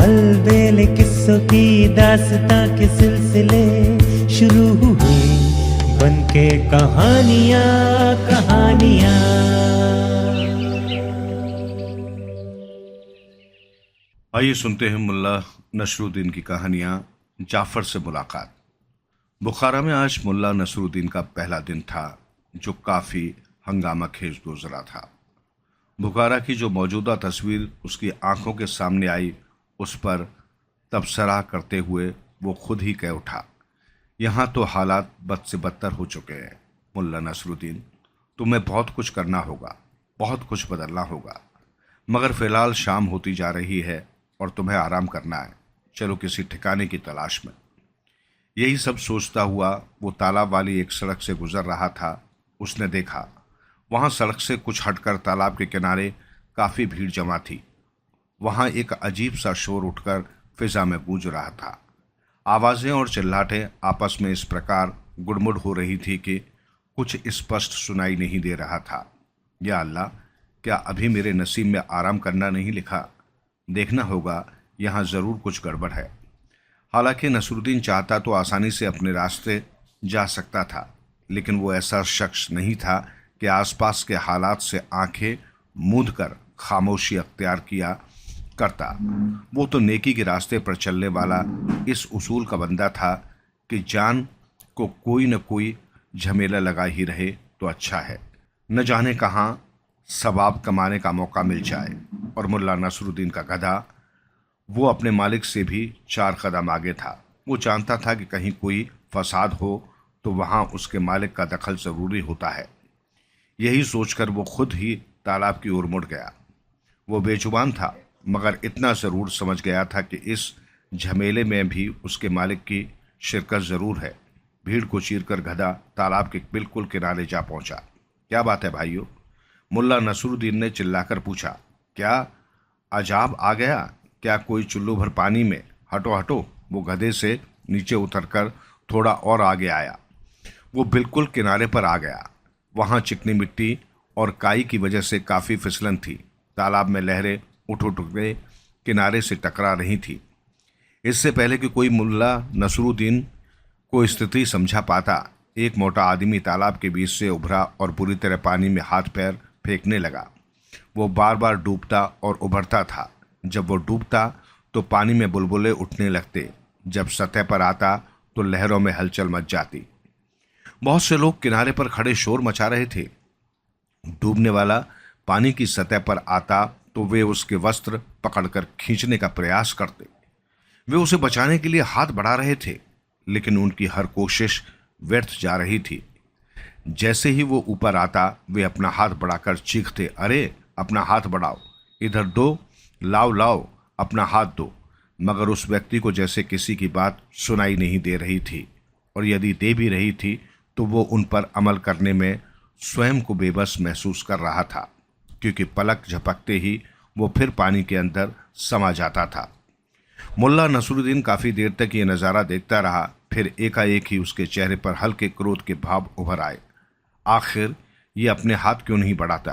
अलबेले किस्सों की दास्तां के सिलसिले शुरू हुए बनके कहानियां कहानियां। आइए सुनते हैं मुल्ला नसरुद्दीन की कहानियां जाफर से मुलाकात। बुखारा में आज मुल्ला नसरुद्दीन का पहला दिन था, जो काफी हंगामा खेज गुजरा था। बुखारा की जो मौजूदा तस्वीर उसकी आंखों के सामने आई, उस पर तबसरा करते हुए वो खुद ही कह उठा, यहाँ तो हालात बद से बदतर हो चुके हैं। मुल्ला नसरुद्दीन, तुम्हें बहुत कुछ करना होगा, बहुत कुछ बदलना होगा, मगर फिलहाल शाम होती जा रही है और तुम्हें आराम करना है। चलो किसी ठिकाने की तलाश में। यही सब सोचता हुआ वो तालाब वाली एक सड़क से गुजर रहा था। उसने देखा वहां सड़क से कुछ हटकर तालाब के किनारे काफी भीड़ जमा थी। वहां एक अजीब सा शोर उठकर फिजा में गूंज रहा था। आवाजें और चिल्लाहटें आपस में इस प्रकार गुड़मुड़ हो रही थी कि कुछ स्पष्ट सुनाई नहीं दे रहा था। या अल्लाह, क्या अभी मेरे नसीब में आराम करना नहीं लिखा? देखना होगा, यहाँ जरूर कुछ गड़बड़ है। हालांकि नसरुद्दीन चाहता तो आसानी से अपने रास्ते जा सकता था, लेकिन वो ऐसा शख्स नहीं था कि आसपास के हालात से आंखें मूंद कर खामोशी अख्तियार किया करता। वो तो नेकी के रास्ते पर चलने वाला इस उसूल का बंदा था कि जान को कोई न कोई झमेला लगा ही रहे तो अच्छा है, न जाने कहाँ सवाब कमाने का मौका मिल जाए। और मुल्ला नसरुद्दीन का गधा वो अपने मालिक से भी 4 कदम आगे था। वो जानता था कि कहीं कोई फसाद हो तो वहां उसके मालिक का दखल जरूरी होता है। यही सोचकर वो खुद ही तालाब की ओर मुड़ गया। वो बेजुबान था, मगर इतना जरूर समझ गया था कि इस झमेले में भी उसके मालिक की शिरकत जरूर है। भीड़ को चीरकर गधा तालाब के बिल्कुल किनारे जा पहुंचा। क्या बात है भाइयों? मुल्ला नसरुद्दीन ने चिल्लाकर पूछा। क्या अजाब आ गया? क्या कोई चुल्लू भर पानी में? हटो हटो। वो गधे से नीचे उतरकर थोड़ा और आगे आया। वो बिल्कुल किनारे पर आ गया। वहां चिकनी मिट्टी और काई की वजह से काफी फिसलन थी। तालाब में लहरें उठ उठ के किनारे से टकरा रही थी। इससे पहले कि कोई मुल्ला नसरुद्दीन को स्थिति समझा पाता, एक मोटा आदमी तालाब के बीच से उभरा और बुरी तरह पानी में हाथ पैर फेंकने लगा। वो बार बार डूबता और उभरता था। जब वो डूबता तो पानी में बुलबुले उठने लगते, जब सतह पर आता तो लहरों में हलचल मच जाती। बहुत से लोग किनारे पर खड़े शोर मचा रहे थे। डूबने वाला पानी की सतह पर आता तो वे उसके वस्त्र पकड़कर खींचने का प्रयास करते। वे उसे बचाने के लिए हाथ बढ़ा रहे थे, लेकिन उनकी हर कोशिश व्यर्थ जा रही थी। जैसे ही वो ऊपर आता, वे अपना हाथ बढ़ाकर चीखते, अरे अपना हाथ बढ़ाओ, इधर दो, लाओ लाओ, अपना हाथ दो। मगर उस व्यक्ति को जैसे किसी की बात सुनाई नहीं दे रही थी, और यदि दे भी रही थी तो वो उन पर अमल करने में स्वयं को बेबस महसूस कर रहा था, क्योंकि पलक झपकते ही वो फिर पानी के अंदर समा जाता था। मुल्ला नसरुद्दीन काफी देर तक ये नज़ारा देखता रहा। फिर एकाएक ही उसके चेहरे पर हल्के क्रोध के भाव उभर आए। आखिर ये अपने हाथ क्यों नहीं बढ़ाता?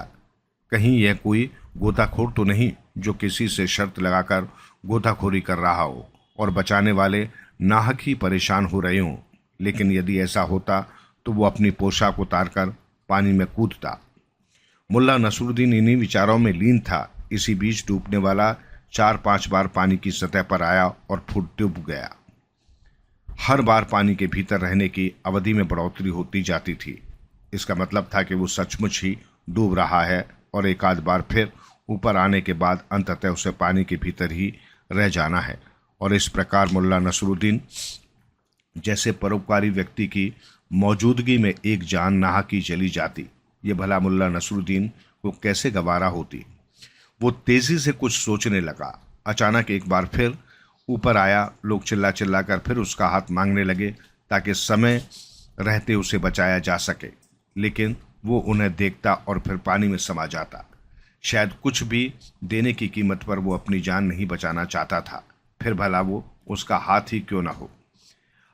कहीं यह कोई गोताखोर तो नहीं जो किसी से शर्त लगाकर गोताखोरी कर रहा हो और बचाने वाले नाहक ही परेशान हो रहे हों? लेकिन यदि ऐसा होता तो वो अपनी पोशाक उतारकर पानी में कूदता। मुल्ला नसरुद्दीन इन्हीं विचारों में लीन था। इसी बीच डूबने वाला 4-5 बार पानी की सतह पर आया और फुट डूब गया। हर बार पानी के भीतर रहने की अवधि में बढ़ोतरी होती जाती थी। इसका मतलब था कि वो सचमुच ही डूब रहा है, और एक आध बार फिर ऊपर आने के बाद अंततः उसे पानी के भीतर ही रह जाना है। और इस प्रकार मुल्ला नसरुद्दीन जैसे परोपकारी व्यक्ति की मौजूदगी में एक जान नाहकी चली जाती, ये भला मुल्ला नसरुद्दीन को कैसे गवारा होती? वो तेजी से कुछ सोचने लगा। अचानक एक बार फिर ऊपर आया। लोग चिल्ला चिल्ला कर फिर उसका हाथ मांगने लगे ताकि समय रहते उसे बचाया जा सके, लेकिन वो उन्हें देखता और फिर पानी में समा जाता। शायद कुछ भी देने की कीमत पर वो अपनी जान नहीं बचाना चाहता था, फिर भला वो उसका हाथ ही क्यों ना हो।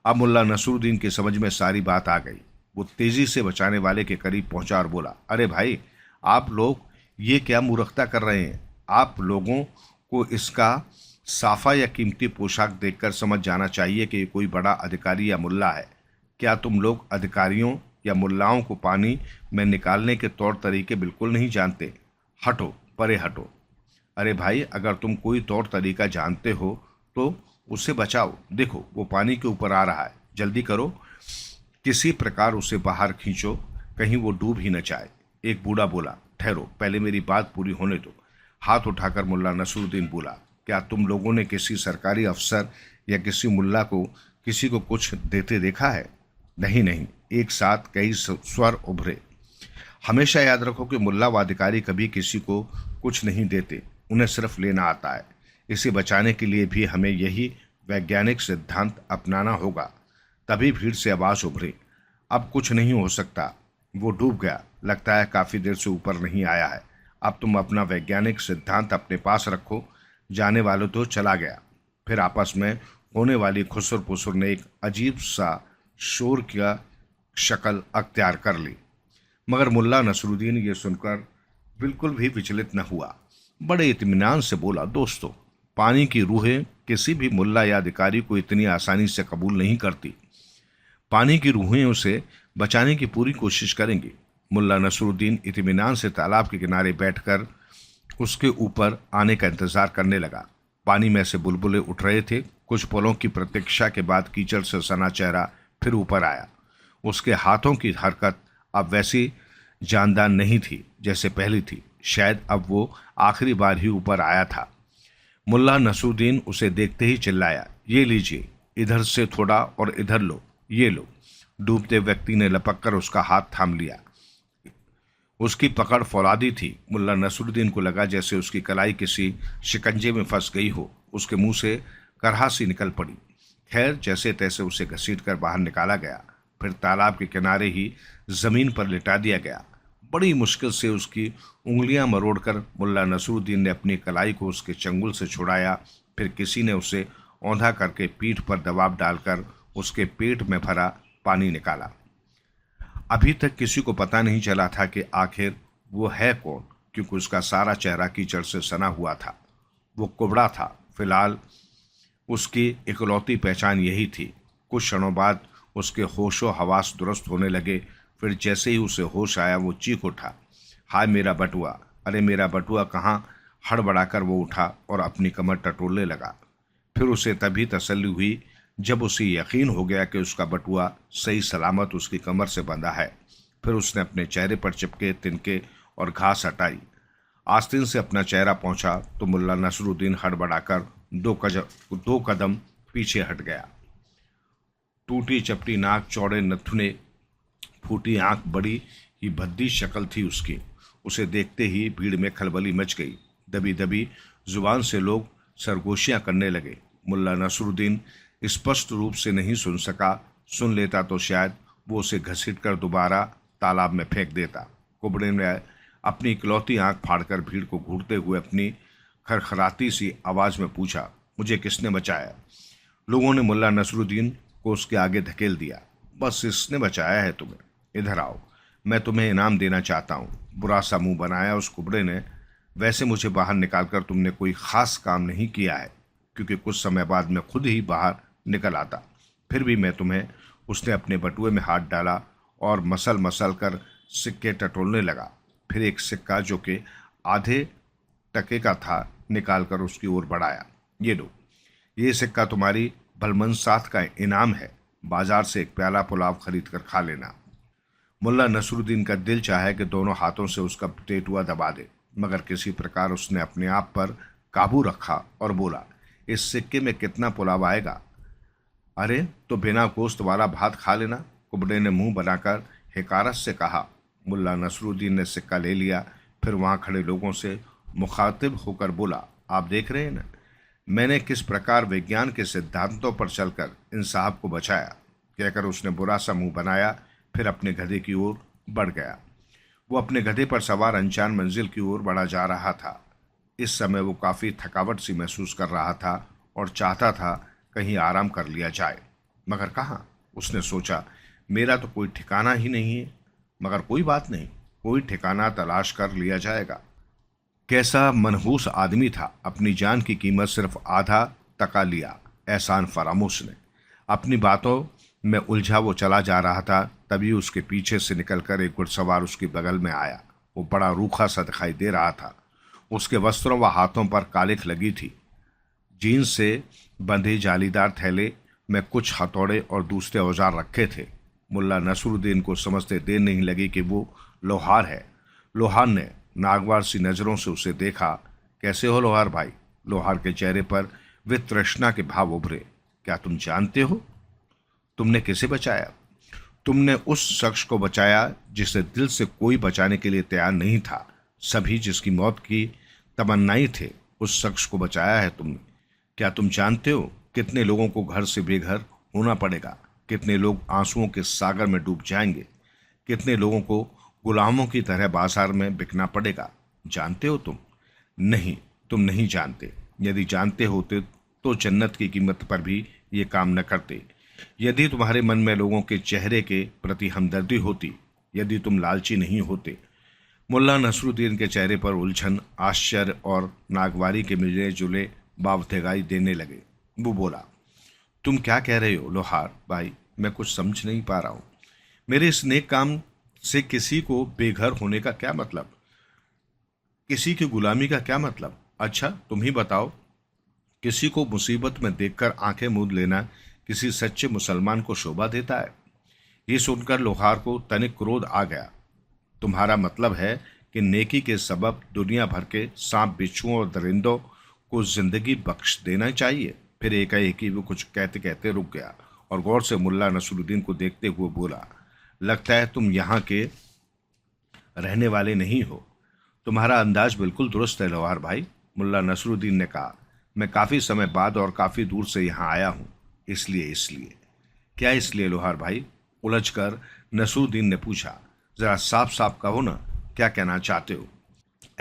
अब मुल्ला नसरुद्दीन की समझ में सारी बात आ गई। वो तेजी से बचाने वाले के करीब पहुंचा और बोला, अरे भाई, आप लोग ये क्या मूर्खता कर रहे हैं? आप लोगों को इसका साफा या कीमती पोशाक देखकर समझ जाना चाहिए कि ये कोई बड़ा अधिकारी या मुल्ला है। क्या तुम लोग अधिकारियों या मुल्लाओं को पानी में निकालने के तौर तरीके बिल्कुल नहीं जानते? हटो, परे हटो। अरे भाई, अगर तुम कोई तौर तरीका जानते हो तो उसे बचाओ। देखो, वो पानी के ऊपर आ रहा है, जल्दी करो, किसी प्रकार उसे बाहर खींचो, कहीं वो डूब ही न जाए। एक बूढ़ा बोला। ठहरो, पहले मेरी बात पूरी होने दो। हाथ उठाकर मुल्ला नसरुद्दीन बोला, क्या तुम लोगों ने किसी सरकारी अफसर या किसी मुल्ला को किसी को कुछ देते देखा है? नहीं नहीं, एक साथ कई स्वर उभरे। हमेशा याद रखो कि मुल्ला व अधिकारी कभी किसी को कुछ नहीं देते, उन्हें सिर्फ लेना आता है। इसे बचाने के लिए भी हमें यही वैज्ञानिक सिद्धांत अपनाना होगा। तभी भीड़ से आवाज उभरी, अब कुछ नहीं हो सकता, वो डूब गया, लगता है काफी देर से ऊपर नहीं आया है। अब तुम अपना वैज्ञानिक सिद्धांत अपने पास रखो, जाने वालों तो चला गया। फिर आपस में होने वाली खुसर पुसर ने एक अजीब सा शोर की शक्ल अख्तियार कर ली, मगर मुल्ला नसरुद्दीन ये सुनकर बिल्कुल भी विचलित न हुआ। बड़े इत्मीनान से बोला, दोस्तों, पानी की रूहें किसी भी मुल्ला या अधिकारी को इतनी आसानी से कबूल नहीं करती। पानी की रूहें उसे बचाने की पूरी कोशिश करेंगी। मुल्ला नसरुद्दीन इत्मीनान से तालाब के किनारे बैठकर उसके ऊपर आने का इंतजार करने लगा। पानी में से बुलबुले उठ रहे थे। कुछ पलों की प्रतीक्षा के बाद कीचड़ से सना चेहरा फिर ऊपर आया। उसके हाथों की हरकत अब वैसी जानदार नहीं थी जैसे पहली थी। शायद अब वो आखिरी बार ही ऊपर आया था। मुल्ला नसरुद्दीन उसे देखते ही चिल्लाया, ये लीजिए, इधर से थोड़ा और इधर लो, ये लो। डूबते व्यक्ति ने लपक कर उसका हाथ थाम लिया। उसकी पकड़ फौलादी थी। मुल्ला नसरुद्दीन को लगा जैसे उसकी कलाई किसी शिकंजे में फंस गई हो। उसके मुंह से करहासी निकल पड़ी। खैर, जैसे तैसे उसे घसीटकर बाहर निकाला गया। फिर तालाब के किनारे ही जमीन पर लिटा दिया गया। बड़ी मुश्किल से उसकी उंगलियां मरोड़कर मुल्ला नसरुद्दीन ने अपनी कलाई को उसके चंगुल से छुड़ाया। फिर किसी ने उसे औंधा करके पीठ पर दबाव डालकर उसके पेट में भरा पानी निकाला। अभी तक किसी को पता नहीं चला था कि आखिर वो है कौन, क्योंकि उसका सारा चेहरा कीचड़ से सना हुआ था। वो कुबड़ा था। फिलहाल उसकी इकलौती पहचान यही थी। कुछ क्षणों बाद उसके होशो हवास दुरुस्त होने लगे। फिर जैसे ही उसे होश आया वो चीख उठा, हाय मेरा बटुआ, अरे मेरा बटुआ कहाँ। हड़बड़ाकर वो उठा और अपनी कमर टटोलने लगा। फिर उसे तभी तसल्ली हुई जब उसे यकीन हो गया कि उसका बटुआ सही सलामत उसकी कमर से बंधा है। फिर उसने अपने चेहरे पर चिपके तिनके और घास हटाई। आस्तीन से अपना चेहरा पहुंचा तो मुल्ला नसरुद्दीन हड़बड़ाकर दो कदम पीछे हट गया। टूटी चपटी नाक, चौड़े नथुने, फूटी आंख, बड़ी ही भद्दी शक्ल थी उसकी। उसे देखते ही भीड़ में खलबली मच गई। दबी दबी जुबान से लोग सरगोशियां करने लगे। मुल्ला नसरुद्दीन स्पष्ट रूप से नहीं सुन सका। सुन लेता तो शायद वो उसे घसीटकर दोबारा तालाब में फेंक देता। कुबड़े ने अपनी इकलौती आंख फाड़कर भीड़ को घूरते हुए अपनी खरखराती सी आवाज में पूछा, मुझे किसने बचाया? लोगों ने मुल्ला नसरुद्दीन को उसके आगे धकेल दिया। बस इसने बचाया है तुम्हें, इधर आओ, मैं तुम्हें इनाम देना चाहता हूँ। बुरा सा मुंह बनाया उस कुबड़े ने। वैसे मुझे बाहर निकालकर तुमने कोई खास काम नहीं किया है, क्योंकि कुछ समय बाद मैं खुद ही बाहर निकल आता। फिर भी मैं तुम्हें। उसने अपने बटुए में हाथ डाला और मसल मसल कर सिक्के टटोलने लगा। फिर एक सिक्का जो कि आधे टके का था निकालकर उसकी ओर बढ़ाया। ये लो, ये सिक्का तुम्हारी भलमनसात का इनाम है। बाजार से एक प्याला पुलाव खरीद कर खा लेना। मुल्ला नसरुद्दीन का दिल चाहे कि दोनों हाथों से उसका टेटुआ दबा दे, मगर किसी प्रकार उसने अपने आप पर काबू रखा और बोला, इस सिक्के में कितना पुलाव आएगा? अरे तो बिना गोश्त वाला भात खा लेना, कुबड़े ने मुंह बनाकर हिकारत से कहा। मुल्ला नसरुद्दीन ने सिक्का ले लिया। फिर वहां खड़े लोगों से मुखातिब होकर बोला, आप देख रहे हैं ना, मैंने किस प्रकार विज्ञान के सिद्धांतों पर चलकर इन साहब को बचाया। कहकर उसने बुरा सा मुंह बनाया। फिर अपने गधे की ओर बढ़ गया। वो अपने गधे पर सवार अनजान मंजिल की ओर बढ़ा जा रहा था। इस समय वो काफ़ी थकावट सी महसूस कर रहा था और चाहता था कहीं आराम कर लिया जाए, मगर कहाँ। उसने सोचा, मेरा तो कोई ठिकाना ही नहीं है, मगर कोई बात नहीं, कोई ठिकाना तलाश कर लिया जाएगा। कैसा मनहूस आदमी था, अपनी जान की कीमत सिर्फ आधा तका लिया एहसान फरामोश ने। अपनी बातों में उलझा वो चला जा रहा था, तभी उसके पीछे से निकलकर एक घुड़सवार उसके बगल में आया। वो बड़ा रूखा सा दिखाई दे रहा था। उसके वस्त्रों व हाथों पर कालिख लगी थी। जीन्स से बंधे जालीदार थैले में कुछ हथौड़े और दूसरे औजार रखे थे। मुल्ला नसरुद्दीन को समझते देर नहीं लगी कि वो लोहार है। लोहार ने नागवार सी नजरों से उसे देखा। कैसे हो लोहार भाई? लोहार के चेहरे पर वितृष्णा के भाव उभरे। क्या तुम जानते हो तुमने किसे बचाया? तुमने उस शख्स को बचाया जिसे दिल से कोई बचाने के लिए तैयार नहीं था। सभी जिसकी मौत की तमन्नाई थे, उस शख्स को बचाया है तुमने। क्या तुम जानते हो कितने लोगों को घर से बेघर होना पड़ेगा? कितने लोग आंसुओं के सागर में डूब जाएंगे? कितने लोगों को गुलामों की तरह बाजार में बिकना पड़ेगा? जानते हो तुम? नहीं, तुम नहीं जानते। यदि जानते होते तो जन्नत की कीमत पर भी ये काम न करते। यदि तुम्हारे मन में लोगों के चेहरे के प्रति हमदर्दी होती, यदि तुम लालची नहीं होते। मुल्ला नसरुद्दीन के चेहरे पर उलझन, आश्चर्य और नागवारी के मिले जुले भाव दिखाई देने लगे। वो बोला, तुम क्या कह रहे हो लोहार भाई? मैं कुछ समझ नहीं पा रहा हूं। मेरे इस नेक काम से किसी को बेघर होने का क्या मतलब? किसी की गुलामी का क्या मतलब? अच्छा तुम ही बताओ, किसी को मुसीबत में देखकर आंखें मूंद लेना किसी सच्चे मुसलमान को शोभा देता है? ये सुनकर लोहार को तनिक क्रोध आ गया। तुम्हारा मतलब है कि नेकी के सबब दुनिया भर के सांप बिच्छुओं और दरिंदों को जिंदगी बख्श देना चाहिए? फिर एकाएक ही वो कुछ कहते कहते रुक गया और गौर से मुल्ला नसरुद्दीन को देखते हुए बोला, लगता है तुम यहाँ के रहने वाले नहीं हो। तुम्हारा अंदाज बिल्कुल दुरुस्त है लोहार भाई। मुल्ला नसरुद्दीन ने कहा, मैं काफ़ी समय बाद और काफ़ी दूर से यहाँ आया हूँ। इसलिए क्या इसलिए लोहार भाई? उलझकर नसरुद्दीन ने पूछा। जरा साफ साफ कहो ना, क्या कहना चाहते हो?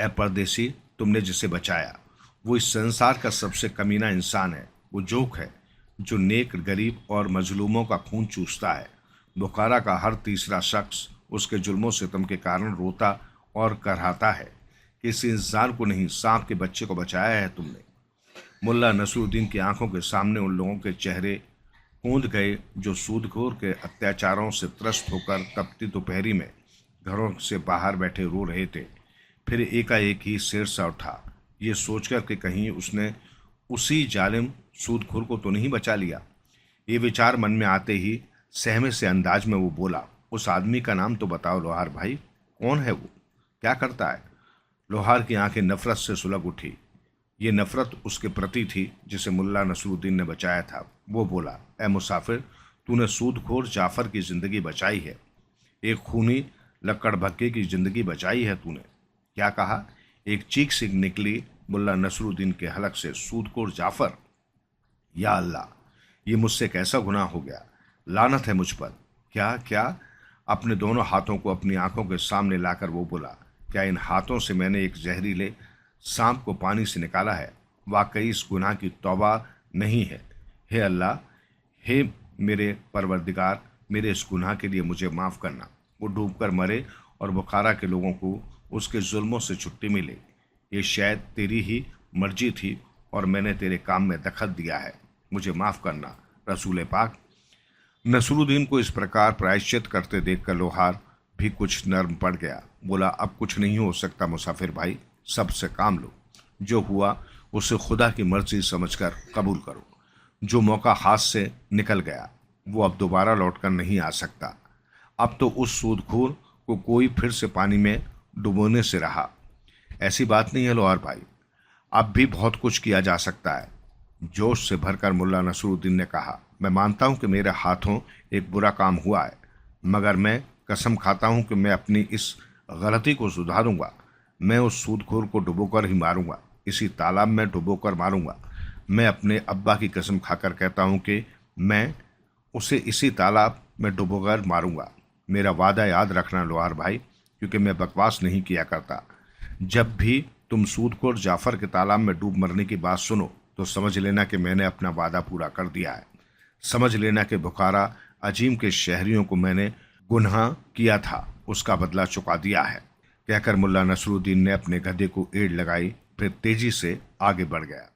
ए परदेसी, तुमने जिसे बचाया वो इस संसार का सबसे कमीना इंसान है। वो जोक है जो नेक, गरीब और मजलूमों का खून चूसता है। बुखारा का हर तीसरा शख्स उसके जुल्मों सितम के कारण रोता और करहाता है। किसी इंसान को नहीं, सांप के बच्चे को बचाया है तुमने। मुल्ला नसरुद्दीन की आंखों के सामने उन लोगों के चेहरे कूंद गए जो सूदखोर के अत्याचारों से त्रस्त होकर तपती दोपहरी में घरों से बाहर बैठे रो रहे थे। फिर एकाएक ही सिर सा उठा, ये सोचकर कि कहीं उसने उसी जालिम सूदखोर को तो नहीं बचा लिया। ये विचार मन में आते ही सहमे से अंदाज में वो बोला, उस आदमी का नाम तो बताओ लोहार भाई, कौन है वो? क्या करता है? लोहार की आंखें नफरत से सुलग उठी। ये नफरत उसके प्रति थी जिसे मुल्ला नसरुद्दीन ने बचाया था। वो बोला, ए मुसाफिर, तूने सूदखोर जाफर की जिंदगी बचाई है। एक खूनी लक्कड़भक्के की जिंदगी बचाई है तूने। क्या कहा? एक चीख सी निकली मुल्ला नसरुद्दीन के हलक से, सूदखोर जाफर! या अल्लाह, ये मुझसे कैसा गुनाह हो गया? लानत है मुझ पर। क्या क्या? अपने दोनों हाथों को अपनी आंखों के सामने लाकर वो बोला, क्या इन हाथों से मैंने एक जहरीले सांप को पानी से निकाला है? वाकई इस गुनाह की तौबा नहीं है। हे अल्लाह, हे मेरे परवरदिगार, मेरे इस गुनाह के लिए मुझे माफ़ करना। वो डूबकर मरे और बुखारा के लोगों को उसके जुल्मों से छुट्टी मिले। ये शायद तेरी ही मर्जी थी और मैंने तेरे काम में दखल दिया है। मुझे माफ़ करना रसूल पाक। नसरुद्दीन को इस प्रकार प्रायश्चित करते देखकर लोहार भी कुछ नर्म पड़ गया। बोला, अब कुछ नहीं हो सकता मुसाफिर भाई, सबसे काम लो। जो हुआ उसे खुदा की मर्जी समझकर कबूल करो। जो मौका हाथ से निकल गया वो अब दोबारा लौटकर नहीं आ सकता। अब तो उस सूदखोर को कोई फिर से पानी में डुबोने से रहा। ऐसी बात नहीं है लोहार भाई, अब भी बहुत कुछ किया जा सकता है। जोश से भरकर मुल्ला नसरुद्दीन ने कहा, मैं मानता हूं कि मेरे हाथों एक बुरा काम हुआ है, मगर मैं कसम खाता हूं कि मैं अपनी इस गलती को सुधारूंगा। मैं उस सूदखोर को डुबोकर ही मारूंगा, इसी तालाब में डुबोकर मारूंगा। मैं अपने अब्बा की कसम खाकर कहता हूं कि मैं उसे इसी तालाब में डुबोकर मारूंगा। मेरा वादा याद रखना लोहार भाई, क्योंकि मैं बकवास नहीं किया करता। जब भी तुम सूदखोर जाफर के तालाब में डूब मरने की बात सुनो तो समझ लेना कि मैंने अपना वादा पूरा कर दिया है। समझ लेना कि बुखारा अजीम के शहरियों को मैंने गुनाह किया था, उसका बदला चुका दिया है। कहकर मुल्ला नसरुद्दीन ने अपने गधे को एड़ लगाई, फिर तेजी से आगे बढ़ गया।